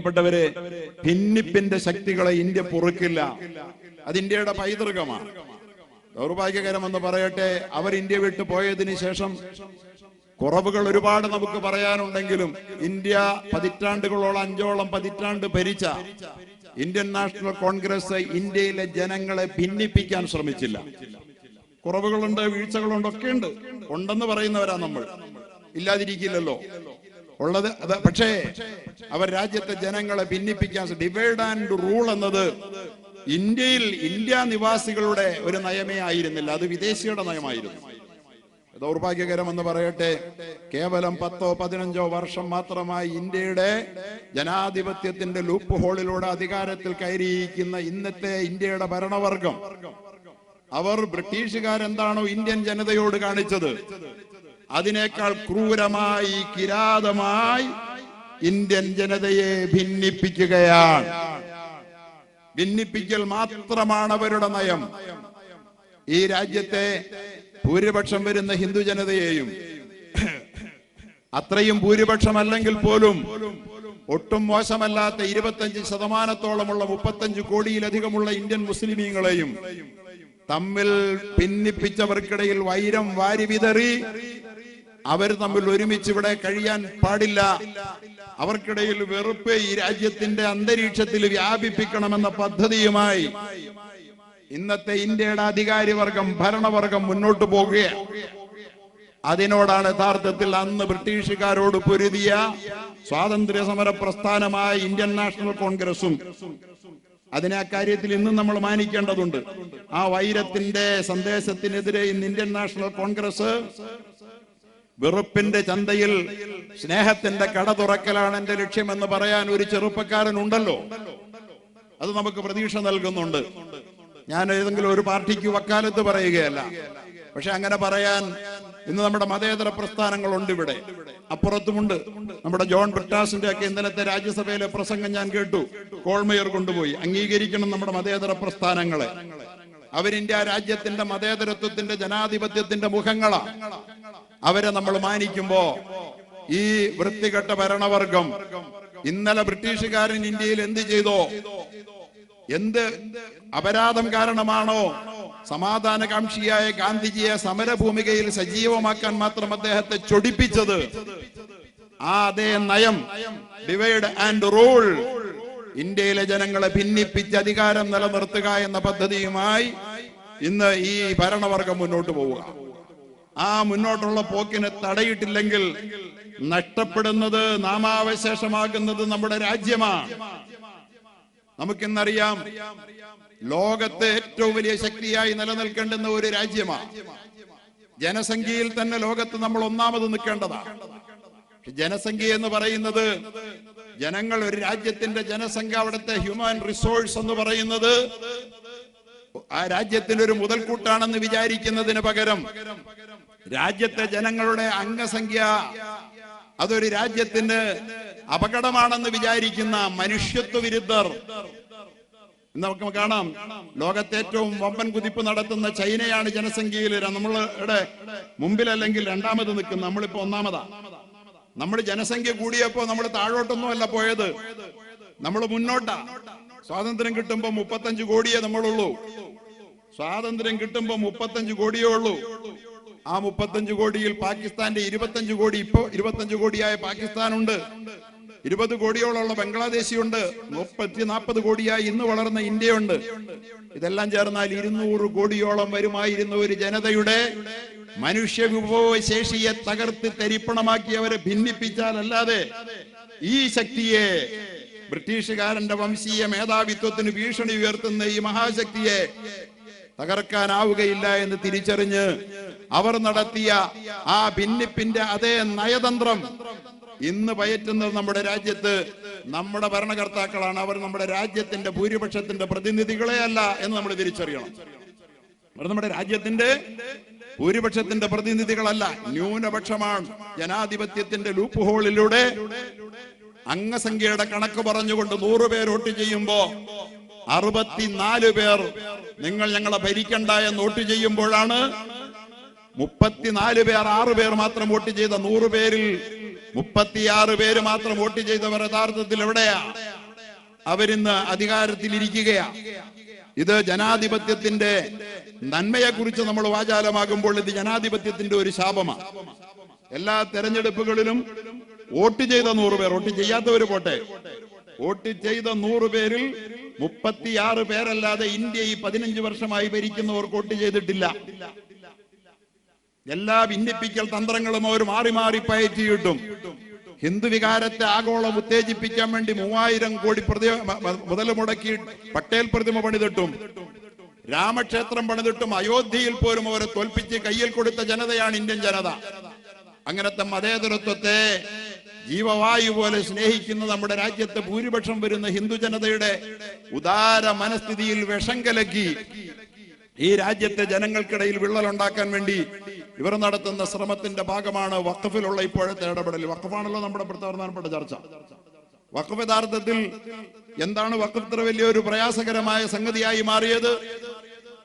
പ്പെട്ടവരെ, ഭിന്നിപ്പിന്റെ ശക്തികളെ ഇന്ത്യ പൊറുക്കില്ല. അത് ഇന്ത്യയുടെ പൈതൃകമാണ്. ദൗർഭാഗ്യകരമെന്ന് പറയട്ടെ, അവർ ഇന്ത്യ വിട്ടു പോയതിനു ശേഷം കുറവുകൾ ഒരുപാട് നമുക്ക് പറയാനുണ്ടെങ്കിലും ഇന്ത്യ പതിറ്റാണ്ടുകളോളം, 5ഓളം പതിറ്റാണ്ട് ഭരിച്ച ഇന്ത്യൻ നാഷണൽ കോൺഗ്രസ് ഇന്ത്യയിലെ ജനങ്ങളെ ഭിന്നിപ്പിക്കാൻ ശ്രമിച്ചില്ല. കുറവുകളുണ്ട്, വീഴ്ചകളുണ്ട്, ഒക്കെ ഉണ്ട്. ഉണ്ടെന്ന് പറയുന്നവരാ നമ്മൾ, ഇല്ലാതിരിക്കില്ലല്ലോ ഉള്ളത്. പക്ഷേ അവർ രാജ്യത്തെ ജനങ്ങളെ ഭിന്നിപ്പിക്കാൻ, ഡിവൈഡ് ആൻഡ് റൂൾ എന്നത് ഇന്ത്യ നിവാസികളുടെ ഒരു നയമേ ആയിരുന്നില്ല, അത് വിദേശിയുടെ നയമായിരുന്നു. ദൗർഭാഗ്യകരമെന്ന് പറയട്ടെ, കേവലം 10-15 വർഷം മാത്രമായി ഇന്ത്യയുടെ ജനാധിപത്യത്തിന്റെ ലൂപ്പ് ഹോളിലൂടെ അധികാരത്തിൽ കയറിയിരിക്കുന്ന ഇന്നത്തെ ഇന്ത്യയുടെ ഭരണവർഗം, അവർ ബ്രിട്ടീഷുകാരെന്താണോ ഇന്ത്യൻ ജനതയോട് കാണിച്ചത് അതിനേക്കാൾ ക്രൂരമായി, കിരാതമായി ഇന്ത്യൻ ജനതയെ ഭിന്നിപ്പിക്കുകയാണ്. ഭിന്നിപ്പിക്കൽ മാത്രമാണ് അവരുടെ നയം. ഈ രാജ്യത്തെ ഭൂരിപക്ഷം വരുന്ന ഹിന്ദു ജനതയെയും, അത്രയും ഭൂരിപക്ഷമല്ലെങ്കിൽ പോലും ഒട്ടും മോശമല്ലാത്ത 25%-ഓളമുള്ള 35 കോടിയിലധികമുള്ള ഇന്ത്യൻ മുസ്ലിമീങ്ങളെയും തമ്മിൽ ഭിന്നിപ്പിച്ചവർക്കിടയിൽ വൈരം വാരി വിതറി അവർ തമ്മിൽ ഒരുമിച്ച് ഇവിടെ കഴിയാൻ പാടില്ല, അവർക്കിടയിൽ വെറുപ്പ് ഈ രാജ്യത്തിന്റെ അന്തരീക്ഷത്തിൽ വ്യാപിപ്പിക്കണമെന്ന പദ്ധതിയുമായി ഇന്നത്തെ ഇന്ത്യയുടെ അധികാരിവർഗം, ഭരണവർഗം മുന്നോട്ട് പോകുകയാണ്. അതിനോടാണ് യഥാർത്ഥത്തിൽ അന്ന് ബ്രിട്ടീഷുകാരോട് പൊരുതിയ സ്വാതന്ത്ര്യ സമര പ്രസ്ഥാനമായ ഇന്ത്യൻ നാഷണൽ കോൺഗ്രസും അതിനെ അക്കാര്യത്തിൽ ഇന്നും നമ്മൾ മാനിക്കേണ്ടതുണ്ട്. ആ വൈരത്തിന്റെ സന്ദേശത്തിനെതിരെ ഇന്ന് ഇന്ത്യൻ നാഷണൽ കോൺഗ്രസ് വെറുപ്പിന്റെ ചന്തയിൽ സ്നേഹത്തിന്റെ കട തുറക്കലാണ് എന്റെ ലക്ഷ്യമെന്ന് പറയാൻ ഒരു ചെറുപ്പക്കാരൻ ഉണ്ടല്ലോ. അത് നമുക്ക് പ്രതീക്ഷ നൽകുന്നുണ്ട്. ഞാൻ ഏതെങ്കിലും ഒരു പാർട്ടിക്ക് വക്കാലത്ത് പറയുകയല്ല, പക്ഷെ അങ്ങനെ പറയാൻ ഇന്ന് നമ്മുടെ മതേതര പ്രസ്ഥാനങ്ങളുണ്ട്, ഇവിടെ അപ്പുറത്തുമുണ്ട്. നമ്മുടെ ജോൺ ബ്രിട്ടാസിന്റെ ഒക്കെ ഇന്നലത്തെ രാജ്യസഭയിലെ പ്രസംഗം ഞാൻ കേട്ടു. കോൾമേയർ കൊണ്ടുപോയി അംഗീകരിക്കണം നമ്മുടെ മതേതര പ്രസ്ഥാനങ്ങളെ. അവരിന്ത്യ രാജ്യത്തിന്റെ മതേതരത്വത്തിന്റെ, ജനാധിപത്യത്തിന്റെ മുഖങ്ങളാ. അവരെ നമ്മൾ മാനിക്കുമ്പോ ഈ വൃത്തികെട്ട ഭരണവർഗം ഇന്നലെ ബ്രിട്ടീഷുകാരൻ ഇന്ത്യയിൽ എന്ത് ചെയ്തോ, എന്ത് അപരാധം കാരണമാണോ സമാധാനകാംക്ഷിയായ ഗാന്ധിജിയെ സമരഭൂമികയിൽ സജീവമാക്കാൻ മാത്രം അദ്ദേഹത്തെ ചൊടിപ്പിച്ചത്, ആ അതേ നയം, ഡിവൈഡ് ആൻഡ് റൂൾ, ഇന്ത്യയിലെ ജനങ്ങളെ ഭിന്നിപ്പിച്ച് അധികാരം നിലനിർത്തുക എന്ന പദ്ധതിയുമായി ഇന്ന് ഈ ഭരണവർഗം മുന്നോട്ട് പോവുക. ആ മുന്നോട്ടുള്ള പോക്കിനെ തടയിട്ടില്ലെങ്കിൽ നഷ്ടപ്പെടുന്നത്, നാമാവശേഷമാകുന്നത് നമ്മുടെ രാജ്യമാണ്. നമുക്കിന്നറിയാം, ലോകത്തെ ഏറ്റവും വലിയ ശക്തിയായി നിലനിൽക്കേണ്ടുന്ന ഒരു രാജ്യമാണ്. ജനസംഖ്യയിൽ തന്നെ ലോകത്ത് നമ്മൾ ഒന്നാമത് നിൽക്കേണ്ടതാണ്. ജനസംഖ്യ എന്ന് പറയുന്നത്, ജനങ്ങൾ, ഒരു രാജ്യത്തിന്റെ ജനസംഖ്യ, അവിടുത്തെ ഹ്യൂമൻ റിസോഴ്സ് എന്ന് പറയുന്നത് ആ രാജ്യത്തിനൊരു മുതൽക്കൂട്ടാണെന്ന് വിചാരിക്കുന്നതിന് പകരം രാജ്യത്തെ ജനങ്ങളുടെ അംഗസംഖ്യ അതൊരു രാജ്യത്തിന് അപകടമാണെന്ന് വിചാരിക്കുന്ന മനുഷ്യത്വ വിരുദ്ധർ നമുക്ക് കാണാം. ലോകത്തെ ഏറ്റവും വമ്പൻ കുതിപ്പ് നടത്തുന്ന ചൈനയാണ് ജനസംഖ്യയിൽ നമ്മളുടെ മുമ്പിലല്ലെങ്കിൽ രണ്ടാമത് നിൽക്കുന്നത്. നമ്മളിപ്പോ ഒന്നാമതാ. നമ്മൾ ജനസംഖ്യ കൂടിയപ്പോ നമ്മൾ താഴോട്ടൊന്നും അല്ല പോയത്, നമ്മൾ മുന്നോട്ടാ. സ്വാതന്ത്ര്യം കിട്ടുമ്പോ 35 കോടിയേ നമ്മളുള്ളൂ. സ്വാതന്ത്ര്യം കിട്ടുമ്പോ 35 കോടിയേ ഉള്ളൂ. ആ 35 കോടിയിൽ പാകിസ്ഥാന്റെ 25 കോടി, ഇപ്പോ 25 കോടിയായ പാകിസ്ഥാനുണ്ട്. 20 കോടിയോളമുള്ള ബംഗ്ലാദേശിയുണ്ട്. 30-40 കോടിയായി ഇന്ന് വളർന്ന ഇന്ത്യയുണ്ട്. ഇതെല്ലാം ചേർന്നാൽ 200 കോടിയോളം വരുമായിരുന്ന ഒരു ജനതയുടെ മനുഷ്യ വിഭവശേഷിയെ തകർത്ത് തരിപ്പണമാക്കി അവരെ ഭിന്നിപ്പിച്ചാലല്ലാതെ ഈ ശക്തിയെ, ബ്രിട്ടീഷുകാരന്റെ വംശീയ മേധാവിത്വത്തിന് ഭീഷണി ഉയർത്തുന്ന ഈ മഹാശക്തിയെ തകർക്കാനാവുകയില്ല എന്ന് തിരിച്ചറിഞ്ഞ് അവർ നടത്തിയ ആ ഭിന്നിപ്പിന്റെ അതേ നയതന്ത്രം ഇന്ന് പയറ്റുന്നത് നമ്മുടെ രാജ്യത്ത് നമ്മുടെ ഭരണകർത്താക്കളാണ്. അവർ നമ്മുടെ രാജ്യത്തിന്റെ ഭൂരിപക്ഷത്തിന്റെ പ്രതിനിധികളെ അല്ല എന്ന് നമ്മൾ തിരിച്ചറിയണം. അവർ നമ്മുടെ രാജ്യത്തിന്റെ ഭൂരിപക്ഷത്തിന്റെ പ്രതിനിധികളല്ല, ന്യൂനപക്ഷമാണ്. ജനാധിപത്യത്തിന്റെ ലൂപ്പ് ഹോളിലൂടെ അംഗസംഖ്യയുടെ കണക്ക് പറഞ്ഞുകൊണ്ട് 100 പേർ വോട്ട് ചെയ്യുമ്പോ 64 പേർ നിങ്ങൾ ഞങ്ങളെ ഭരിക്കണ്ട എന്ന് വോട്ട് ചെയ്യുമ്പോഴാണ് 34 പേർ, 6 പേർ മാത്രം വോട്ട് ചെയ്ത 100 പേരിൽ 36 പേര് മാത്രം വോട്ട് ചെയ്തവർ യഥാർത്ഥത്തിൽ എവിടെയാ? അവരിന്ന് അധികാരത്തിലിരിക്കുകയാ. ഇത് ജനാധിപത്യത്തിന്റെ നന്മയെ കുറിച്ച് നമ്മൾ വാചാലമാകുമ്പോൾ ഇത് ജനാധിപത്യത്തിന്റെ ഒരു ശാപമാണ്. എല്ലാ തെരഞ്ഞെടുപ്പുകളിലും വോട്ട് ചെയ്ത 100 പേർ, വോട്ട് ചെയ്യാത്തവര് പോട്ടെ, വോട്ട് ചെയ്ത 100 പേരിൽ 36 പേരല്ലാതെ ഇന്ത്യ ഈ 15 വർഷമായി ഭരിക്കുന്നവർക്ക് വോട്ട് ചെയ്തിട്ടില്ല. എല്ലാ ഭിന്നിപ്പിക്കൽ തന്ത്രങ്ങളും അവർ മാറി മാറി പയറ്റി കിട്ടും. ഹിന്ദു വികാരത്തെ ആഗോളം ഉത്തേജിപ്പിക്കാൻ വേണ്ടി 3000 കോടി മുതൽ മുടക്കി പട്ടേൽ പ്രതിമ പണിതിട്ടും രാമക്ഷേത്രം പണിതിട്ടും അയോധ്യയിൽ പോലും അവരെ തോൽപ്പിച്ച് കയ്യിൽ കൊടുത്ത ജനതയാണ് ഇന്ത്യൻ ജനത. അങ്ങനത്തെ മതേതരത്വത്തെ ജീവവായു പോലെ സ്നേഹിക്കുന്ന നമ്മുടെ രാജ്യത്ത് ഭൂരിപക്ഷം വരുന്ന ഹിന്ദു ജനതയുടെ ഉദാര മനസ്ഥിതിയിൽ വിഷം കലക്കി ഈ രാജ്യത്തെ ജനങ്ങൾക്കിടയിൽ വിള്ളലുണ്ടാക്കാൻ വേണ്ടി ഇവർ നടത്തുന്ന ശ്രമത്തിന്റെ ഭാഗമാണ് വഖഫിലുള്ള ഇപ്പോഴത്തെ ഇടപെടൽ. വഖഫാണല്ലോ നമ്മുടെ പ്രധാനപ്പെട്ട ചർച്ച. വഖഫ് യഥാർത്ഥത്തിൽ എന്താണ് വഖഫ് ഇത്ര വലിയൊരു പ്രയാസകരമായ സംഗതിയായി മാറിയത്?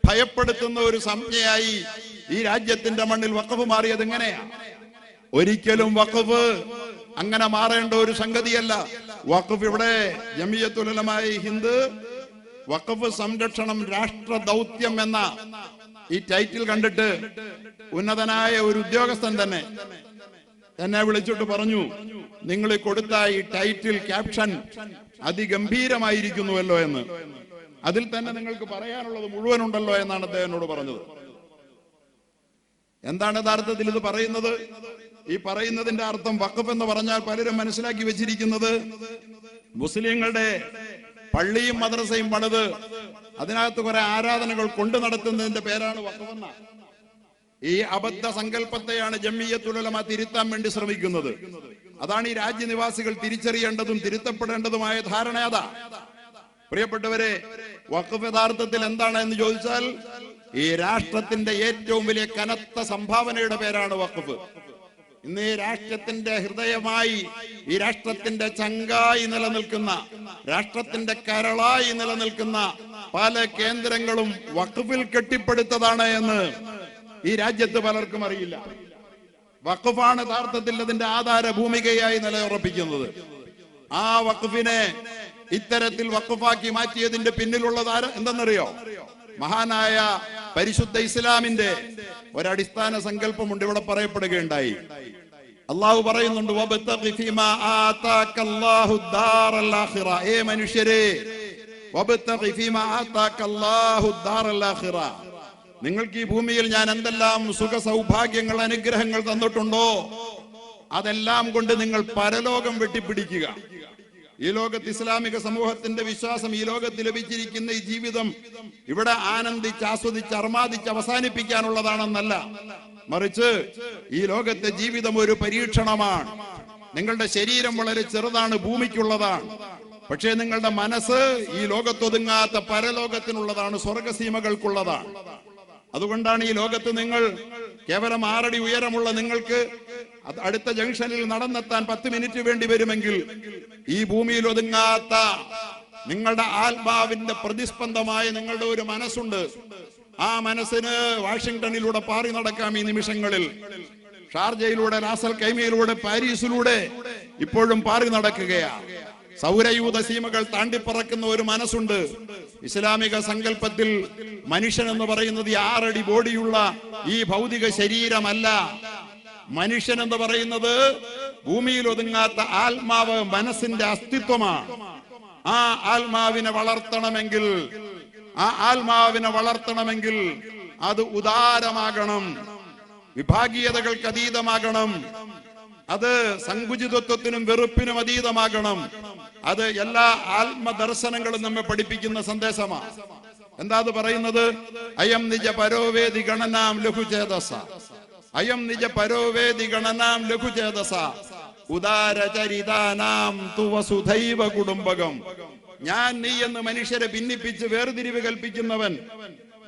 ഭയപ്പെടുത്തുന്ന ഒരു സംജ്ഞയായി ഈ രാജ്യത്തിന്റെ മണ്ണിൽ വഖഫ് മാറിയത് എങ്ങനെയാ? ഒരിക്കലും വഖഫ് അങ്ങനെ മാറേണ്ട ഒരു സംഗതിയല്ല. വഖഫ് ഇവിടെ ജമിയത്തുൽ ഉലമാ ഹിന്ദ് വഖഫ് സംരക്ഷണം രാഷ്ട്ര ദൗത്യം എന്ന ഈ ടൈറ്റിൽ കണ്ടിട്ട് ഉന്നതനായ ഒരു ഉദ്യോഗസ്ഥൻ തന്നെ എന്നെ വിളിച്ചിട്ട് പറഞ്ഞു, നിങ്ങൾ കൊടുത്ത ഈ ടൈറ്റിൽ ക്യാപ്ഷൻ അതിഗംഭീരമായിരിക്കുന്നുവല്ലോ എന്ന്. അതിൽ തന്നെ നിങ്ങൾക്ക് പറയാനുള്ളത് മുഴുവനുണ്ടല്ലോ എന്നാണ് അദ്ദേഹം എന്നോട് പറഞ്ഞത്. എന്താണ് യഥാർത്ഥത്തിൽ ഇത് പറയുന്നത്? ഈ പറയുന്നതിന്റെ അർത്ഥം വഖഫ് എന്ന് പറഞ്ഞാൽ പലരും മനസ്സിലാക്കി വെച്ചിരിക്കുന്നത് മുസ്ലിങ്ങളുടെ പള്ളിയും മദ്രസയും പണിത് അതിനകത്ത് കുറെ ആരാധനകൾ കൊണ്ടു നടത്തുന്നതിന്റെ പേരാണ് വഖഫ്. ഈ അബദ്ധ സങ്കല്പത്തെയാണ് ജമിയത്തുൽ ഉലമാ തിരുത്താൻ വേണ്ടി ശ്രമിക്കുന്നത്. അതാണ് ഈ രാജ്യനിവാസികൾ തിരിച്ചറിയേണ്ടതും തിരുത്തപ്പെടേണ്ടതുമായ ധാരണ. അതാ പ്രിയപ്പെട്ടവരെ, വഖഫ് യഥാർത്ഥത്തിൽ എന്താണ് എന്ന് ചോദിച്ചാൽ ഈ രാഷ്ട്രത്തിന്റെ ഏറ്റവും വലിയ കനത്ത സംഭാവനയുടെ പേരാണ് വഖഫ്. ഇന്ന് ഈ രാഷ്ട്രത്തിന്റെ ഹൃദയമായി, ഈ രാഷ്ട്രത്തിന്റെ ചങ്കായി നിലനിൽക്കുന്ന, രാഷ്ട്രത്തിന്റെ കരളായി നിലനിൽക്കുന്ന പല കേന്ദ്രങ്ങളും വഖഫിൽ കെട്ടിപ്പടുത്തതാണ് എന്ന് ഈ രാജ്യത്ത് പലർക്കും അറിയില്ല. വഖഫാണ് യഥാർത്ഥത്തിൽ അതിന്റെ ആധാര ഭൂമികയായി നിലയുറപ്പിക്കുന്നത്. ആ വഖഫിനെ ഇത്തരത്തിൽ വഖഫാക്കി മാറ്റിയതിന്റെ പിന്നിലുള്ളത് എന്തെന്നറിയോ? മഹാനായ പരിശുദ്ധ ഇസ്ലാമിന്റെ ഒരടിസ്ഥാന സങ്കല്പമുണ്ട്. ഇവിടെ പറയപ്പെടുകയുണ്ടായി, അള്ളാഹു പറയുന്നുണ്ട്, ഏ മനുഷ്യരെ, നിങ്ങൾക്ക് ഈ ഭൂമിയിൽ ഞാൻ എന്തെല്ലാം സുഖ സൗഭാഗ്യങ്ങൾ അനുഗ്രഹങ്ങൾ തന്നിട്ടുണ്ടോ അതെല്ലാം കൊണ്ട് നിങ്ങൾ പരലോകം വെട്ടിപ്പിടിക്കുക. ഈ ലോകത്ത് ഇസ്ലാമിക സമൂഹത്തിന്റെ വിശ്വാസം ഈ ലോകത്ത് ലഭിച്ചിരിക്കുന്ന ഈ ജീവിതം ഇവിടെ ആനന്ദിച്ച് ആസ്വദിച്ച് അർമാദിച്ച് അവസാനിപ്പിക്കാനുള്ളതാണെന്നല്ല, മറിച്ച് ഈ ലോകത്തെ ജീവിതം ഒരു പരീക്ഷണമാണ്. നിങ്ങളുടെ ശരീരം വളരെ ചെറുതാണ്, ഭൂമിക്കുള്ളതാണ്. പക്ഷേ നിങ്ങളുടെ മനസ്സ് ഈ ലോകത്തൊതുങ്ങാത്ത പരലോകത്തിനുള്ളതാണ്, സ്വർഗസീമകൾക്കുള്ളതാണ്. അതുകൊണ്ടാണ് ഈ ലോകത്ത് നിങ്ങൾ കേവലം 6 അടി ഉയരമുള്ള നിങ്ങൾക്ക് അടുത്ത ജംഗ്ഷനിൽ നടന്നെത്താൻ 10 മിനിറ്റ് വേണ്ടി വരുമെങ്കിൽ ഈ ഭൂമിയിൽ ഒതുങ്ങാത്ത നിങ്ങളുടെ ആത്മാവിന്റെ പ്രതിസ്പന്ദമായ നിങ്ങളുടെ ഒരു മനസ്സുണ്ട്. ആ മനസ്സിന് വാഷിംഗ്ടണിലൂടെ പാറി നടക്കാം. ഈ നിമിഷങ്ങളിൽ ഷാർജയിലൂടെ, റാസൽ കൈമയിലൂടെ, പാരീസിലൂടെ ഇപ്പോഴും പാറി നടക്കുകയാണ്. സൗരയൂഥ സീമകൾ താണ്ടിപ്പറക്കുന്ന ഒരു മനസ്സുണ്ട്. ഇസ്ലാമിക സങ്കല്പത്തിൽ മനുഷ്യൻ എന്ന് പറയുന്നത് 6 അടി ബോഡിയുള്ള ഈ ഭൗതിക ശരീരമല്ല. മനുഷ്യൻ എന്ന് പറയുന്നത് ഭൂമിയിൽ ഒതുങ്ങാത്ത ആത്മാവ്, മനസ്സിന്റെ അസ്തിത്വമാണ്. ആ ആത്മാവിനെ വളർത്തണമെങ്കിൽ അത് ഉദാരമാകണം, വിഭാഗീയതകൾക്ക് അതീതമാകണം, അത് സങ്കുചിതത്വത്തിനും വെറുപ്പിനും അതീതമാകണം. അത് എല്ലാ ആത്മദർശനങ്ങളും നമ്മെ പഠിപ്പിക്കുന്ന സന്ദേശമാണ്. എന്താ അത് പറയുന്നത്? അയം നിജ പരോവേദി ഗണനാം ലഘുചേതസ, അയം നിജ പരോവേദി ഗണനാം ലഘുചേതസ, ഉദാരചരിതാനാം തു വസുധൈവ കുടുംബകം. ഞാൻ നീ എന്ന് മനുഷ്യരെ ഭിന്നിപ്പിച്ച് വേർതിരിവ് കൽപ്പിക്കുന്നവൻ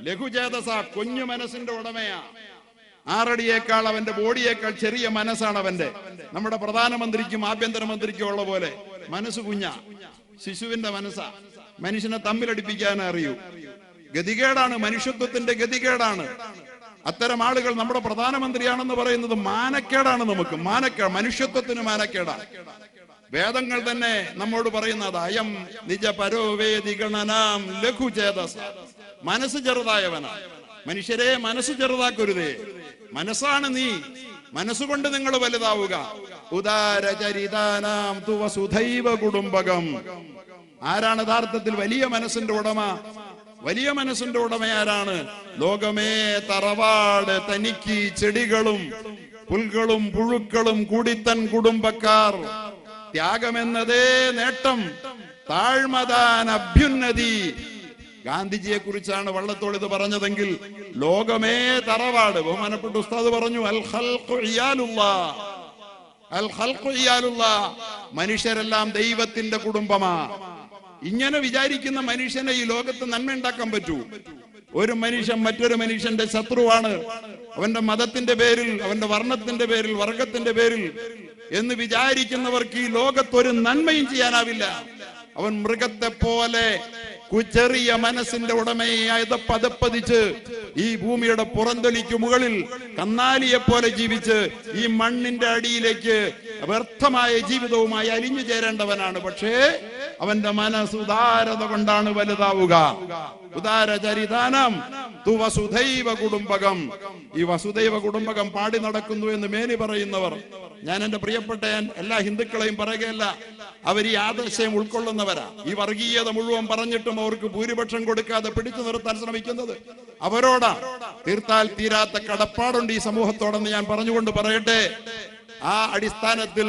ലഘുചേതസ, കുഞ്ഞു മനസ്സിന്റെ ഉടമയാ. 6 അടിയേക്കാൾ അവന്റെ ബോഡിയേക്കാൾ ചെറിയ മനസ്സാണ് അവന്റെ. നമ്മുടെ പ്രധാനമന്ത്രിക്കും ആഭ്യന്തരമന്ത്രിക്കും ഉള്ള പോലെ മനസ്സ് കുഞ്ഞ, ശിശുവിന്റെ മനസ്സാ. മനുഷ്യനെ തമ്മിലടിപ്പിക്കാൻ അറിയൂ. ഗതികേടാണ്, മനുഷ്യത്വത്തിന്റെ ഗതികേടാണ്. അത്തരം ആളുകൾ നമ്മുടെ പ്രധാനമന്ത്രിയാണെന്ന് പറയുന്നത് മാനക്കേടാണ്. നമുക്ക് മനുഷ്യത്വത്തിന് മാനക്കേടാണ്. വേദങ്ങൾ തന്നെ നമ്മോട് പറയുന്നത് അയം നിജ പരോവേദിഗണനാം ലഘുചേതസ, മനസ്സ് ചെറുതായവനാണ്. മനുഷ്യരെ മനസ്സ് ചെറുതാക്കരുതേ, മനസ്സാണ് നീ, മനസ്സുകൊണ്ട് നിങ്ങൾ വലുതാവുക. ഉദാരചരിതാനാം തു വസുധൈവ കുടുംബകം. ആരാണ് യഥാർത്ഥത്തിൽ വലിയ മനസ്സിന്റെ ഉടമ? വലിയ മനസ്സിന്റെ ഉടമ ആരാണ്? ലോകമേ തറവാട് തനിക്ക് ചെടികളും പുൽകളും പുഴുക്കളും കൂടിത്തൻ കുടുംബക്കാർ. ത്യാഗമെന്നതേ നേട്ടം, താഴ്മതാൻ അഭ്യുന്നതി. ഗാന്ധിജിയെ കുറിച്ചാണ് വള്ളത്തോൾ ഇത് പറഞ്ഞതെങ്കിൽ ലോകമേ തറവാട്. ബഹുമാനപ്പെട്ട ഉസ്താദ് പറഞ്ഞു അൽ ഖൽഖു ഇയാലുല്ലാഹ്, അൽ ഖൽഖു ഇയാലുല്ലാഹ്, മനുഷ്യരെല്ലാം ദൈവത്തിന്റെ കുടുംബമാ. ഇങ്ങനെ വിചാരിക്കുന്ന മനുഷ്യനെ ഈ ലോകത്ത് നന്മ ഉണ്ടാക്കാൻ പറ്റൂ? ഒരു മനുഷ്യൻ മറ്റൊരു മനുഷ്യന്റെ ശത്രുവാണ്, അവന്റെ മതത്തിന്റെ പേരിൽ, അവന്റെ വർണ്ണത്തിന്റെ പേരിൽ, വർഗത്തിന്റെ പേരിൽ എന്ന് വിചാരിക്കുന്നവർക്ക് ഈ ലോകത്തൊരു നന്മയും ചെയ്യാനാവില്ല. അവൻ മൃഗത്തെ പോലെ ചെറിയ മനസ്സിന്റെ ഉടമയായി പതപ്പതിച്ച് ഈ ഭൂമിയുടെ പുറന്തൊലിക്ക് മുകളിൽ കന്നാലിയെ പോലെ ജീവിച്ച് ഈ മണ്ണിന്റെ അടിയിലേക്ക് വ്യർത്ഥമായ ജീവിതവുമായി അലിഞ്ഞു ചേരേണ്ടവനാണ്. പക്ഷേ അവന്റെ മനസ്സ് ഉദാരത കൊണ്ടാണ് വലുതാവുക. ഉദാരചരിതാനം തു വസുധൈവ കുടുംബകം. ഈ വസുധൈവ കുടുംബകം പാടി നടക്കുന്നു എന്ന് മേനി പറയുന്നവർ, ഞാൻ എന്റെ പ്രിയപ്പെട്ട എല്ലാ ഹിന്ദുക്കളെയും പറയുകയല്ല, അവർ ഈ ആദർശം ഉൾക്കൊള്ളുന്നവരാ. ഈ വർഗീയത മുഴുവൻ പറഞ്ഞിട്ടും അവർക്ക് ഭൂരിപക്ഷം കൊടുക്കാതെ പിടിച്ചു നിർത്താൻ ശ്രമിക്കുന്നത് അവരോടാ. തീർത്താൽ തീരാത്ത കടപ്പാടുണ്ട് ഈ സമൂഹത്തോടെന്ന് ഞാൻ പറഞ്ഞുകൊണ്ട് പറയട്ടെ. ആ അടിസ്ഥാനത്തിൽ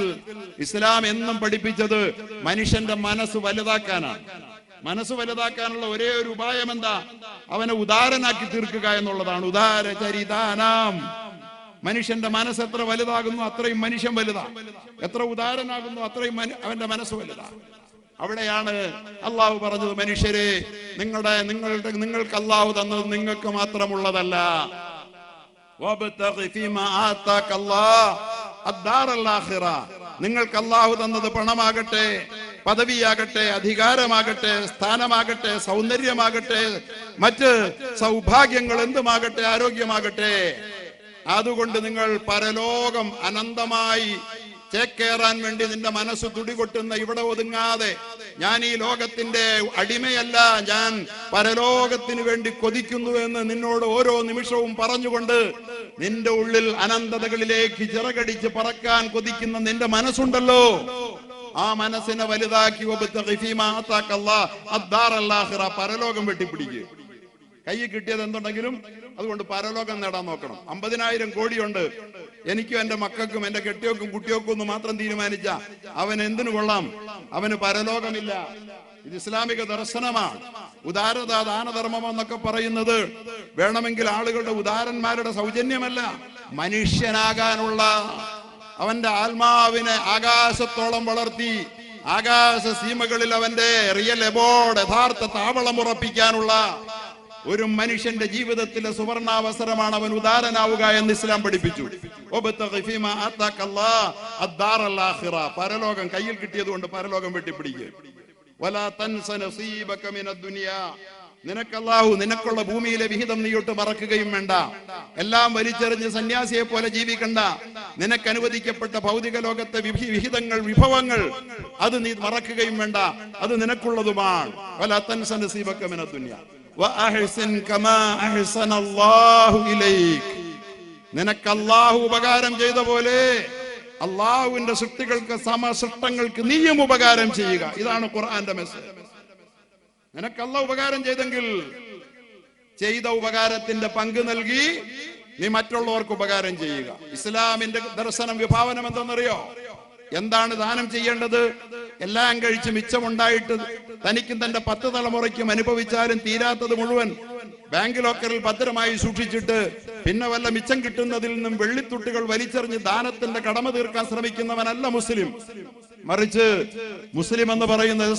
ഇസ്ലാം എന്നും പഠിപ്പിച്ചത് മനുഷ്യന്റെ മനസ്സ് വലുതാക്കാനാണ്. മനസ്സ് വലുതാക്കാനുള്ള ഒരേ ഒരു ഉപായം എന്താ? അവനെ ഉദാരനാക്കി തീർക്കുക എന്നുള്ളതാണ്. ഉദാരചരിതാനാം. മനുഷ്യന്റെ മനസ്സ് എത്ര വലുതാകുന്നു അത്രയും മനുഷ്യൻ വലുതാ. എത്ര ഉദാരനാകുന്നു അത്രയും അവന്റെ മനസ്സ് വലുതാ. അവിടെയാണ് അള്ളാഹു പറഞ്ഞത്, മനുഷ്യരെ നിങ്ങൾക്ക് അള്ളാഹു തന്നത് നിങ്ങൾക്ക് മാത്രമുള്ളതല്ല. നിങ്ങൾക്ക് അള്ളാഹു തന്നത് പണമാകട്ടെ, പദവിയാകട്ടെ, അധികാരമാകട്ടെ, സ്ഥാനമാകട്ടെ, സൗന്ദര്യമാകട്ടെ, മറ്റ് സൗഭാഗ്യങ്ങൾ എന്തുമാകട്ടെ, ആരോഗ്യമാകട്ടെ, അതുകൊണ്ട് നിങ്ങൾ പരലോകം അനന്തമായി ചേക്കേറാൻ വേണ്ടി നിന്റെ മനസ്സ് തുടികൊട്ടുന്ന ഇവിടെ ഒതുങ്ങാതെ, ഞാൻ ഈ ലോകത്തിന്റെ അടിമയല്ല, ഞാൻ പരലോകത്തിന് വേണ്ടി കൊതിക്കുന്നു എന്ന് നിന്നോട് ഓരോ നിമിഷവും പറഞ്ഞുകൊണ്ട് നിന്റെ ഉള്ളിൽ അനന്തതകളിലേക്ക് ചിറകടിച്ച് പറക്കാൻ കൊതിക്കുന്ന നിന്റെ മനസ്സുണ്ടല്ലോ, ആ മനസ്സിനെ വലുതാക്കി പരലോകം വെട്ടിപ്പിടിക്കുക. കൈ കിട്ടിയത് എന്തുണ്ടെങ്കിലും അതുകൊണ്ട് പരലോകം നേടാൻ നോക്കണം. 50,000 കോടിയുണ്ട്, എനിക്കും എന്റെ മക്കൾക്കും എന്റെ കെട്ടിയോക്കും കുട്ടിയോക്കും ഒന്ന് മാത്രം തീരുമാനിച്ച അവൻ എന്തിനു കൊള്ളാം? അവന് പരലോകമില്ല. ഇത് ഇസ്ലാമിക ദർശനമാണ്. ഉദാരത, ദാനധർമ്മം എന്നൊക്കെ പറയുന്നത് വേണമെങ്കിൽ ആളുകളുടെ ഉദാരന്മാരുടെ സൗജന്യമല്ല, മനുഷ്യനാകാനുള്ള അവന്റെ ആത്മാവിനെ ആകാശത്തോളം വളർത്തി ആകാശ സീമകളിൽ അവന്റെ റിയൽ എബോർഡ്, യഥാർത്ഥ താവളം ഉറപ്പിക്കാനുള്ള ഒരു മനുഷ്യന്റെ ജീവിതത്തിലെ സുവർണാവസരമാണ് അവൻ ഉദാരനാവുക എന്ന് ഇസ്ലാം പഠിപ്പിച്ചു. പരലോകം കയ്യിൽ കിട്ടിയത് കൊണ്ട് പരലോകം വെട്ടിപ്പിടിക്കുക. നിനക്കല്ലാഹു നിനക്കുള്ള ഭൂമിയിലെ വിഹിതം നീയൊട്ട് മറക്കുകയും വേണ്ട. എല്ലാം വലിച്ചെറിഞ്ഞ് സന്യാസിയെ പോലെ ജീവിക്കണ്ട. നിനക്ക് അനുവദിക്കപ്പെട്ട ഭൗതിക ലോകത്തെ വിഹിതങ്ങൾ, വിഭവങ്ങൾ അത് നീ മറക്കുകയും വേണ്ട. അത് നിനക്കുള്ളതുമാണ്. വലാ തൻസ നസീബക മിനദ് ദുനിയ വഅഹ്സിൻ കമാ അഹ്സനല്ലാഹു ഇലൈക്. നിനക്ക് അല്ലാഹു ഉപകാരം ചെയ്ത പോലെ അല്ലാഹുവിന്റെ സൃഷ്ടികൾക്ക്, സമസൃഷ്ടങ്ങൾക്ക് നീയും ഉപകാരം ചെയ്യുക. ഇതാണ് ഖുർആന്റെ മെസ്സേജ്. നിനക്ക് അല്ലാഹു ഉപകാരം ചെയ്തെങ്കിൽ ചെയ്ത ഉപകാരത്തിന്റെ പങ്ക് നൽകി നീ മറ്റുള്ളവർക്ക് ഉപകാരം ചെയ്യുക. ഇസ്ലാമിന്റെ ദർശനം, വിഭാവനം എന്തെന്നറിയോ? എന്താണ് ദാനം ചെയ്യേണ്ടത്? എല്ലാം കഴിച്ച് മിച്ചമുണ്ടായിട്ട് തനിക്കും തന്റെ 10 തലമുറയ്ക്കും അനുഭവിച്ചാലും തീരാത്തത് മുഴുവൻ ബാങ്ക് ലോക്കറിൽ ഭദ്രമായി സൂക്ഷിച്ചിട്ട് പിന്നെ വല്ല മിച്ചം കിട്ടുന്നതിൽ നിന്നും വെള്ളിത്തുട്ടുകൾ വലിച്ചെറിഞ്ഞ് ദാനത്തിന്റെ കടമ തീർക്കാൻ ശ്രമിക്കുന്നവനല്ല മുസ്ലിം. മറിച്ച് മുസ്ലിം എന്ന് പറയുന്നത്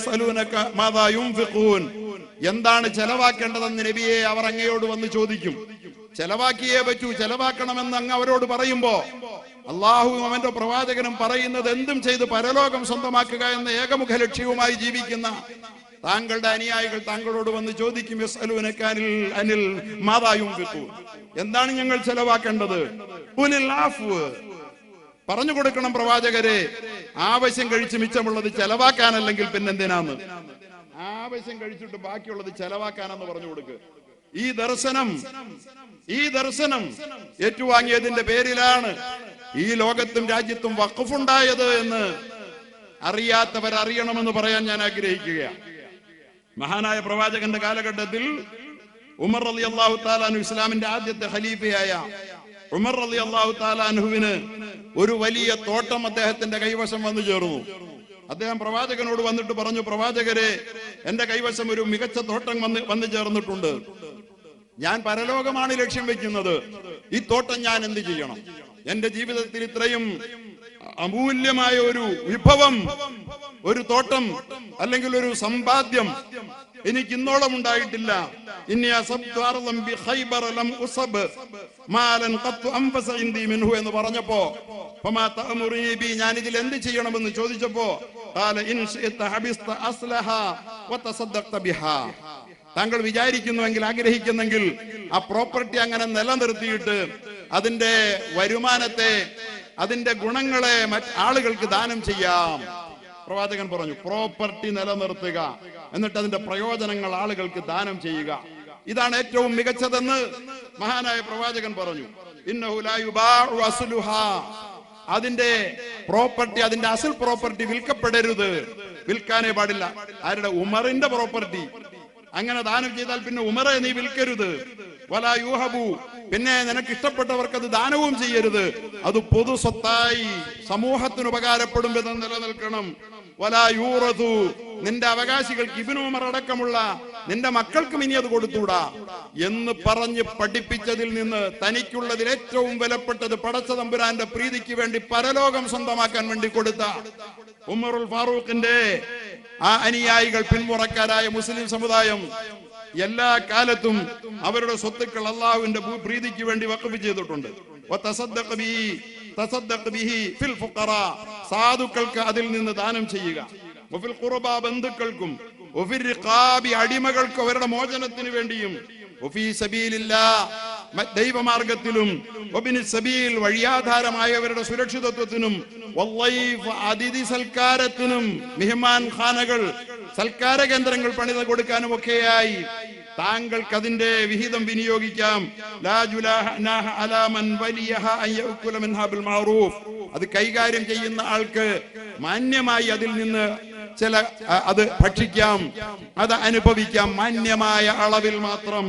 എന്താണ് ചെലവാക്കേണ്ടതെന്ന് നബിയെ അവർ അങ്ങയോട് വന്ന് ചോദിക്കും. ചെലവാക്കിയേ പറ്റൂ, ചെലവാക്കണമെന്ന് അങ്ങ് അവരോട് പറയുമ്പോ അള്ളാഹുവും അവന്റെ പ്രവാചകനും പറയുന്നത് എന്തും ചെയ്ത് പരലോകം സ്വന്തമാക്കുക എന്ന ഏകമുഖ ലക്ഷ്യവുമായി ജീവിക്കുന്ന താങ്കളുടെ അനുയായികൾ താങ്കളോട് വന്ന് ചോദിക്കും, യസ്അലൂനക അനിൽ മാദാ യുൻഫിഖൂൻ, എന്താണ് ഞങ്ങൾ ചെലവാക്കേണ്ടത്? ഖുലിൽ അഫ്വ്, പറഞ്ഞു കൊടുക്കണം പ്രവാചകരെ, ആവശ്യം കഴിച്ച് മിച്ചമുള്ളത് ചെലവാക്കാനല്ലെങ്കിൽ പിന്നെന്തിനാന്ന്? ആവശ്യം കഴിച്ചിട്ട് ബാക്കിയുള്ളത് ചെലവാക്കാനെന്ന് പറഞ്ഞു കൊടുക്കുക. ഈ ദർശനം ഏറ്റുവാങ്ങിയതിന്റെ പേരിലാണ് ഈ ലോകത്തും രാജ്യത്തും വഖഫുണ്ടായത് എന്ന് അറിയാത്തവർ അറിയണമെന്ന് പറയാൻ ഞാൻ ആഗ്രഹിക്കുകയാണ്. മഹാനായ പ്രവാചകന്റെ കാലഘട്ടത്തിൽ ഉമർ റളിയല്ലാഹു തആല അൻഹു, ഇസ്ലാമിന്റെ ആദ്യത്തെ ഖലീഫയായ ഉമർ റളിയല്ലാഹു തആല അൻഹുവിന് ഒരു വലിയ തോട്ടം അദ്ദേഹത്തിന്റെ കൈവശം വന്നു ചേർന്നു. അദ്ദേഹം പ്രവാചകനോട് വന്നിട്ട് പറഞ്ഞു, പ്രവാചകരെ, എന്റെ കൈവശം ഒരു മികച്ച തോട്ടം വന്നു ചേർന്നിട്ടുണ്ട്. ഞാൻ പരലോകമാണ് ലക്ഷ്യം വെക്കുന്നത്. ഈ തോട്ടം ഞാൻ എന്ത് ചെയ്യണം? എന്റെ ജീവിതത്തിൽ ഇത്രയും അമൂല്യമായ ഒരു വിഭവം, ഒരു തോട്ടം അല്ലെങ്കിൽ ഒരു സമ്പാദ്യം എനിക്ക് ഇന്നോളം ഉണ്ടായിട്ടില്ല. എന്ന് പറഞ്ഞപ്പോ ഞാൻ ഇതിൽ എന്ത് ചെയ്യണമെന്ന് ചോദിച്ചപ്പോ താങ്കൾ വിചാരിക്കുന്നുവെങ്കിൽ, ആഗ്രഹിക്കുന്നെങ്കിൽ ആ പ്രോപ്പർട്ടി അങ്ങനെ നിലനിർത്തിയിട്ട് അതിന്റെ വരുമാനത്തെ, അതിന്റെ ഗുണങ്ങളെ ആളുകൾക്ക് ദാനം ചെയ്യാം. പ്രവാചകൻ പറഞ്ഞു, പ്രോപ്പർട്ടി നിലനിർത്തുക, എന്നിട്ട് അതിന്റെ പ്രയോജനങ്ങൾ ആളുകൾക്ക് ദാനം ചെയ്യുക, ഇതാണ് ഏറ്റവും മികച്ചതെന്ന് മഹാനായ പ്രവാചകൻ പറഞ്ഞു. ഇന്നഹു ലാ യുബാഉ അസ്ലുഹാ, അതിന്റെ പ്രോപ്പർട്ടി, അതിന്റെ അസൽ പ്രോപ്പർട്ടി വിൽക്കപ്പെടരുത്, വിൽക്കാനേ പാടില്ല. ആരുടെ? ഉമറിന്റെ പ്രോപ്പർട്ടി. അങ്ങനെ ദാനം ചെയ്താൽ പിന്നെ ഉമറെ നീ വിൽക്കരുത്. വലാ യൂഹബു, പിന്നെ നിനക്ക് ഇഷ്ടപ്പെട്ടവർക്ക് അത് ദാനവും ചെയ്യരുത്. അത് പൊതു സ്വത്തായി സമൂഹത്തിന് ഉപകാരപ്പെടും വിധം നിലനിൽക്കണം. വലാ യൂറതു, നിന്റെ അവകാശികൾക്ക്, ഇബ്നു ഉമർ അടക്കമുള്ള നിന്റെ മക്കൾക്കും ഇനി അത് കൊടുത്തൂടാ എന്ന് പറഞ്ഞ് പഠിപ്പിച്ചതിൽ നിന്ന് തനിക്കുള്ളതിൽ ഏറ്റവും വിലപ്പെട്ടത് പടച്ച തമ്പുരാന്റെ പ്രീതിക്ക് വേണ്ടി പരലോകം സ്വന്തമാക്കാൻ വേണ്ടി കൊടുത്ത ഉമറുൽ ഫാറൂഖിന്റെ ആ അനുയായികൾ, പിന്മുറക്കാരായ മുസ്ലിം സമുദായം എല്ലാ കാലത്തും അവരുടെ സ്വത്തുക്കൾ അള്ളാഹുവിന്റെ പ്രീതിക്ക് വേണ്ടി വഖഫ് ചെയ്തിട്ടുണ്ട്. സാധുക്കൾക്ക് അതിൽ നിന്ന് ദാനം ചെയ്യുക, ബന്ധുക്കൾക്കും, അടിമകൾക്ക് അവരുടെ മോചനത്തിന് വേണ്ടിയും, ദൈവമാർഗത്തിലും, വഴിയാധാരമായവരുടെ സുരക്ഷിതത്വത്തിനും, അതിഥി സൽക്കാരത്തിനും, മിഹ്മാൻ ഖാനകൾ, സൽക്കാര കേന്ദ്രങ്ങൾ പണിത് കൊടുക്കാനും ഒക്കെയായി താങ്കൾക്ക് അതിന്റെ വിഹിതം വിനിയോഗിക്കാം. അത് കൈകാര്യം ചെയ്യുന്ന ആൾക്ക് മാന്യമായി അതിൽ നിന്ന് അത് ഭക്ഷിക്കാം, അത് അനുഭവിക്കാം, മാന്യമായ അളവിൽ മാത്രം.